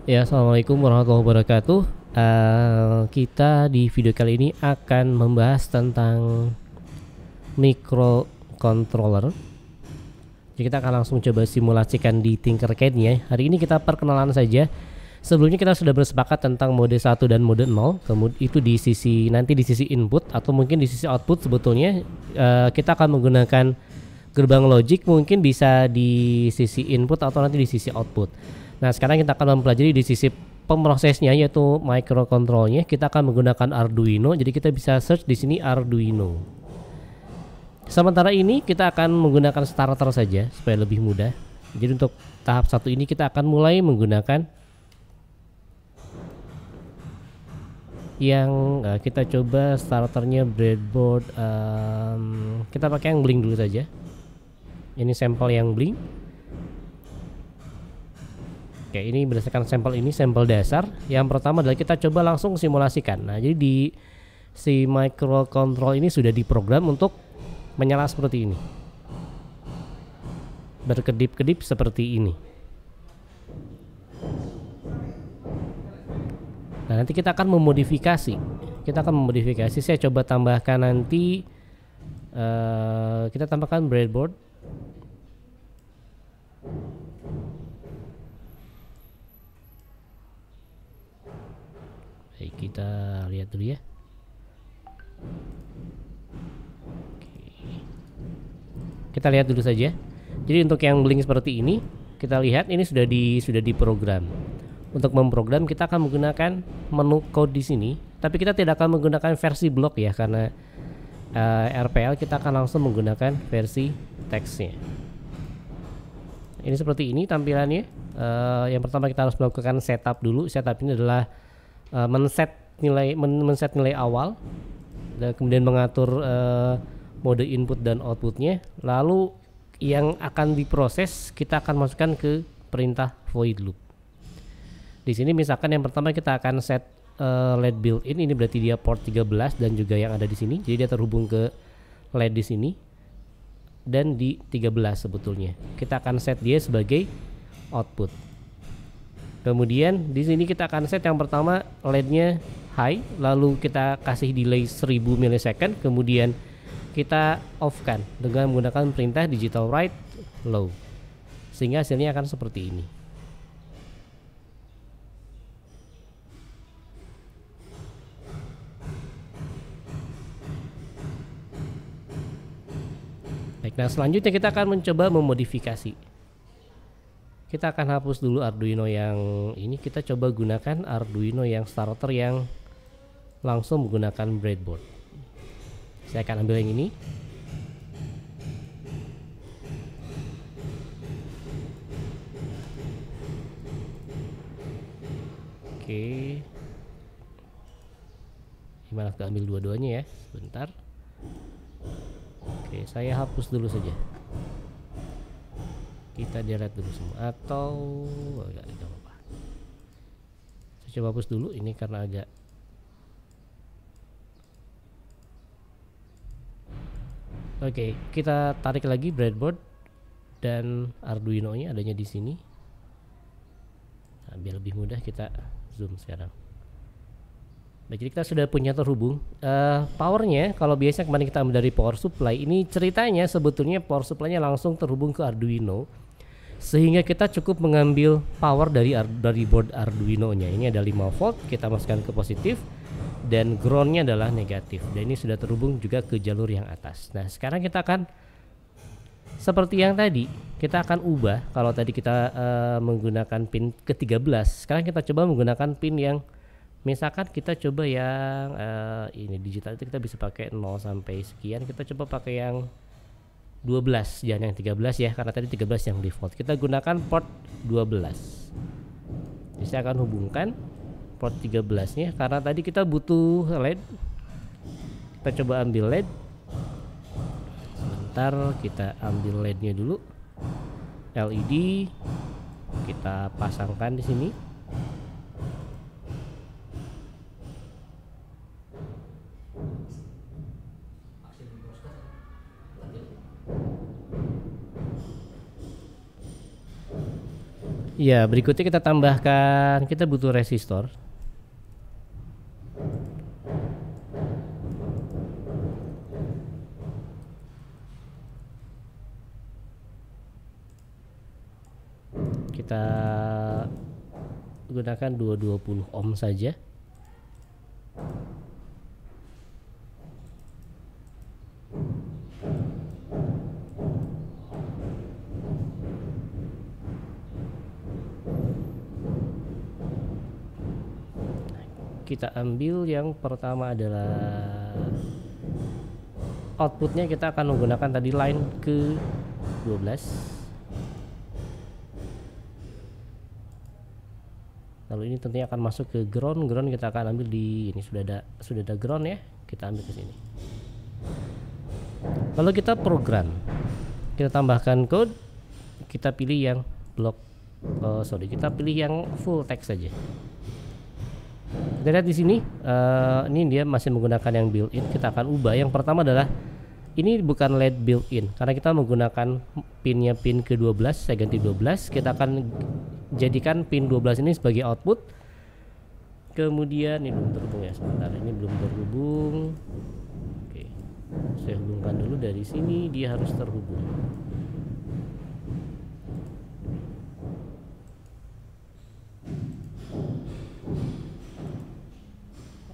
Ya, assalamualaikum warahmatullahi wabarakatuh. Kita di video kali ini akan membahas tentang microcontroller. Jadi kita akan langsung coba simulasikan di Tinkercad-nya. Hari ini kita perkenalan saja. Sebelumnya kita sudah bersepakat tentang mode 1 dan mode 0. Kemudian itu di sisi nanti di sisi input atau mungkin di sisi output sebetulnya kita akan menggunakan gerbang logic, mungkin bisa di sisi input atau nanti di sisi output. Nah, sekarang kita akan mempelajari di sisi pemrosesnya yaitu microcontrolnya. Kita akan menggunakan Arduino. Jadi kita bisa search di sini Arduino. Sementara ini kita akan menggunakan starter saja supaya lebih mudah. Jadi untuk tahap 1 ini kita akan mulai menggunakan yang kita coba starternya breadboard. Kita pakai yang Blink dulu saja. Ini sampel yang Blink. Oke, ini berdasarkan sampel ini, sampel dasar. Yang pertama adalah kita coba langsung simulasikan. Nah, jadi di si microcontrol ini sudah diprogram untuk menyala seperti ini, berkedip-kedip seperti ini. Nah, nanti kita akan memodifikasi. Saya coba tambahkan nanti. Kita tambahkan breadboard. Baik, kita lihat dulu ya. Oke. Kita lihat dulu saja. Jadi untuk yang Blink seperti ini, kita lihat ini sudah diprogram. Untuk memprogram kita akan menggunakan menu code di sini, tapi kita tidak akan menggunakan versi blok ya, karena RPL kita akan langsung menggunakan versi teksnya. Ini seperti ini tampilannya. Yang pertama kita harus melakukan setup dulu. Setup ini adalah men-set nilai awal, dan kemudian mengatur mode input dan outputnya. Lalu yang akan diproses kita akan masukkan ke perintah void loop. Di sini misalkan yang pertama kita akan set LED built-in, ini berarti dia port 13 dan juga yang ada di sini. Jadi dia terhubung ke LED di sini dan di 13 sebetulnya. Kita akan set dia sebagai output. Kemudian di sini kita akan set yang pertama LED-nya high, lalu kita kasih delay 1000 milisecond, kemudian kita off-kan dengan menggunakan perintah digital write low, sehingga hasilnya akan seperti ini. Baik, nah selanjutnya kita akan mencoba memodifikasi. Kita akan hapus dulu Arduino yang ini, kita coba gunakan Arduino yang starter yang langsung menggunakan breadboard. Saya akan ambil yang ini. Oke. Gimana kita ambil dua-duanya ya? Sebentar. Oke, saya hapus dulu saja. Kita delete dulu semua atau enggak apa-apa. Saya coba hapus dulu ini karena agak. Oke, kita tarik lagi breadboard dan Arduino-nya adanya di sini. Nah, biar lebih mudah kita zoom sekarang. Baik, jadi kita sudah punya terhubung. Powernya kalau biasanya kemarin kita ambil dari power supply, ini ceritanya sebetulnya power supply-nya langsung terhubung ke Arduino, sehingga kita cukup mengambil power dari board Arduino-nya. Ini ada 5 volt, kita masukkan ke positif dan ground-nya adalah negatif. Dan ini sudah terhubung juga ke jalur yang atas. Nah, sekarang kita akan seperti yang tadi, kita akan ubah. Kalau tadi kita menggunakan pin ke-13, sekarang kita coba menggunakan pin yang misalkan kita coba yang ini digital itu kita bisa pakai 0 sampai sekian. Kita coba pakai yang 12, jangan yang 13 ya, karena tadi 13 yang default. Kita gunakan port 12. Jadi saya akan hubungkan port 13-nya karena tadi kita butuh LED. Kita coba ambil LED. Sebentar, kita ambil LED-nya dulu. LED kita pasangkan di sini. Ya, berikutnya kita tambahkan, kita butuh resistor. Kita gunakan 220 ohm saja. Kita ambil yang pertama adalah outputnya, kita akan menggunakan tadi line ke 12. Lalu ini tentunya akan masuk ke ground. Ground kita akan ambil di ini, sudah ada ground ya, kita ambil ke sini. Lalu kita program, kita tambahkan code, kita pilih yang block, kita pilih yang full text saja. Kita lihat di sini, ini dia masih menggunakan yang built-in. Kita akan ubah. Yang pertama adalah ini bukan LED built-in karena kita menggunakan pinnya pin ke-12. Saya ganti 12. Kita akan jadikan pin 12 ini sebagai output. Kemudian ini belum terhubung ya, sebentar, ini belum terhubung. Oke, saya hubungkan dulu dari sini, dia harus terhubung.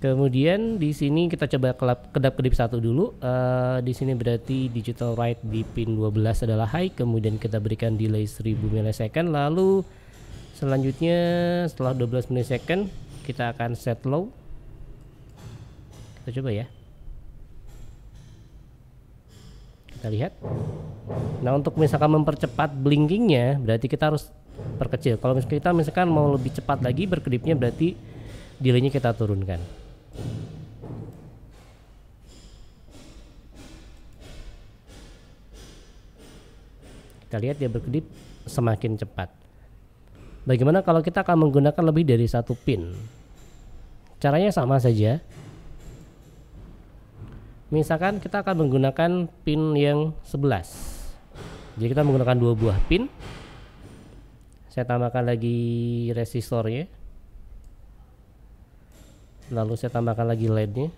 Kemudian di sini kita coba kedap-kedip satu dulu. Di sini berarti digital write di pin 12 adalah high, kemudian kita berikan delay 1000 milisecond. Lalu selanjutnya setelah 12 milisecond kita akan set low. Kita coba ya. Kita lihat. Nah, untuk misalkan mempercepat blinkingnya berarti kita harus perkecil. Kalau misalkan kita mau lebih cepat lagi berkedipnya, berarti delaynya kita turunkan. Kita lihat dia berkedip semakin cepat. Bagaimana kalau kita akan menggunakan lebih dari satu pin? Caranya sama saja. Misalkan kita akan menggunakan pin yang 11. Jadi kita menggunakan 2 buah pin. Saya tambahkan lagi resistornya. Lalu saya tambahkan lagi LED-nya.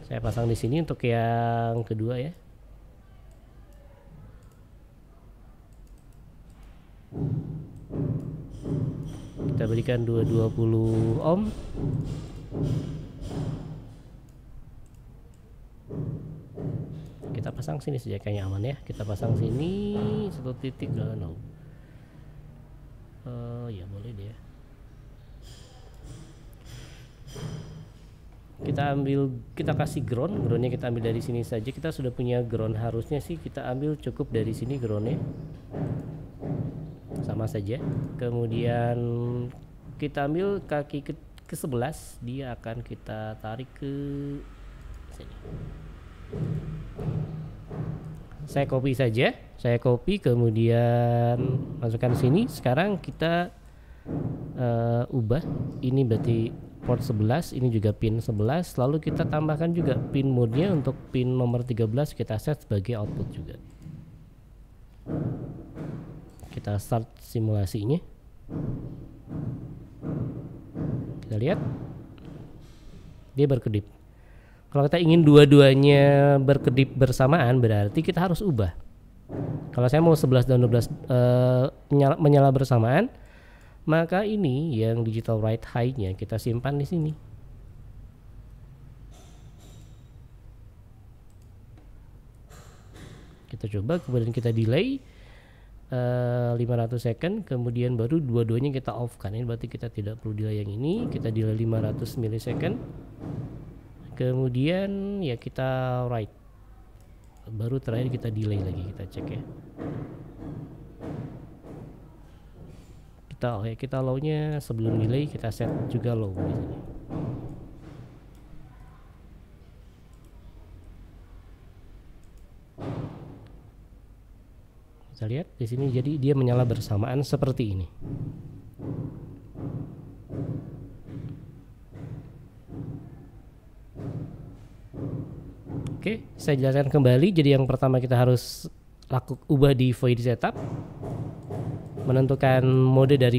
Saya pasang di sini untuk yang kedua ya. Kita berikan 220 ohm. Kita pasang sini saja kayaknya aman ya. Kita pasang sini 1 titik. No. Ya boleh deh. Kita kasih groundnya kita ambil dari sini saja. Kita sudah punya ground, harusnya sih kita ambil cukup dari sini groundnya. Sama saja. Kemudian kita ambil kaki ke 11, dia akan kita tarik ke sini. Saya copy saja, kemudian masukkan sini. Sekarang kita ubah, ini berarti port 11, ini juga pin 11. Lalu kita tambahkan juga pin mode-nya untuk pin nomor 13, kita set sebagai output juga. Kita start simulasinya. Kita lihat dia berkedip. Kalau kita ingin dua-duanya berkedip bersamaan, berarti kita harus ubah. Kalau saya mau 11 dan 12 menyala bersamaan, maka ini yang digital write high-nya kita simpan di sini. Kita coba, kemudian kita delay 500 second, kemudian baru dua-duanya kita off kan. Ini berarti kita tidak perlu delay yang ini, kita delay 500 milisecond. Kemudian ya kita write, baru terakhir kita delay lagi, kita cek ya. Kita low-nya sebelum delay kita set juga low di sini. Kita lihat di sini, jadi dia menyala bersamaan seperti ini. Oke, saya jelaskan kembali. Jadi yang pertama kita harus ubah di void setup, menentukan mode dari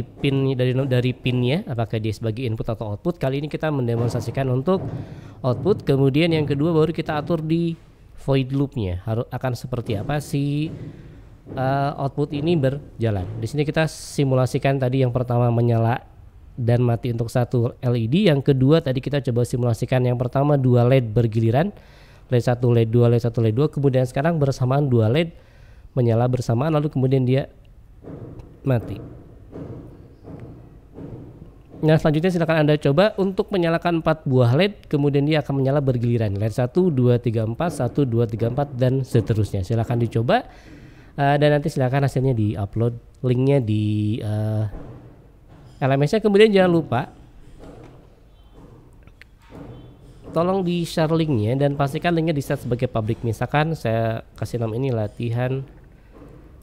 pinnya, apakah dia sebagai input atau output. Kali ini kita mendemonstrasikan untuk output. Kemudian yang kedua baru kita atur di void loopnya, akan seperti apa si output ini berjalan. Di sini kita simulasikan tadi yang pertama menyala dan mati untuk satu LED. Yang kedua tadi kita coba simulasikan yang pertama 2 LED bergiliran, LED 1, LED 2, LED 1, LED 2. Kemudian sekarang bersamaan 2 LED menyala bersamaan, lalu kemudian dia mati. Nah, selanjutnya silakan Anda coba untuk menyalakan 4 buah LED, kemudian dia akan menyala bergiliran. LED 1, 2, 3, 4, 1, 2, 3, 4 dan seterusnya. Silakan dicoba dan nanti silakan hasilnya di-upload linknya di LMS-nya. Kemudian jangan lupa tolong di-share linknya dan pastikan linknya di-set sebagai public. Misalkan saya kasih nama ini latihan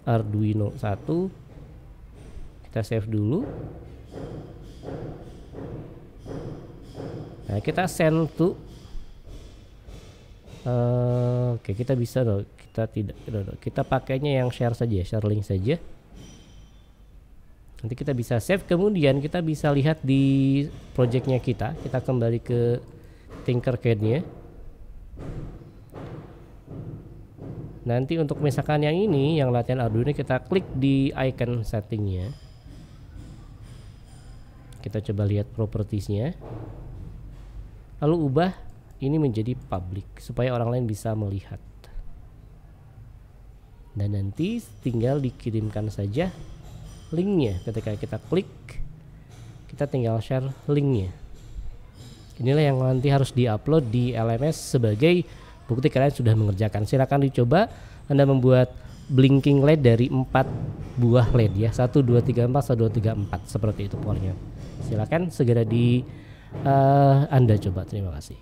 Arduino 1. Kita save dulu. Nah, kita send to oke, kita bisa dong. Kita pakainya yang share saja, share link saja. Nanti kita bisa save, kemudian kita bisa lihat di projectnya kita. Kita kembali ke Tinkercad-nya. Nanti untuk misalkan yang ini, yang latihan Arduino, kita klik di icon settingnya. Kita coba lihat propertiesnya. Lalu ubah ini menjadi public supaya orang lain bisa melihat. Dan nanti tinggal dikirimkan saja linknya. Ketika kita klik, kita tinggal share linknya. Inilah yang nanti harus diupload di LMS sebagai bukti kalian sudah mengerjakan. Silakan dicoba. Anda membuat blinking LED dari 4 buah LED ya. 1, 2, 3, 4, 1, 2, 3, 4. Seperti itu powernya. Silakan segera Anda coba. Terima kasih.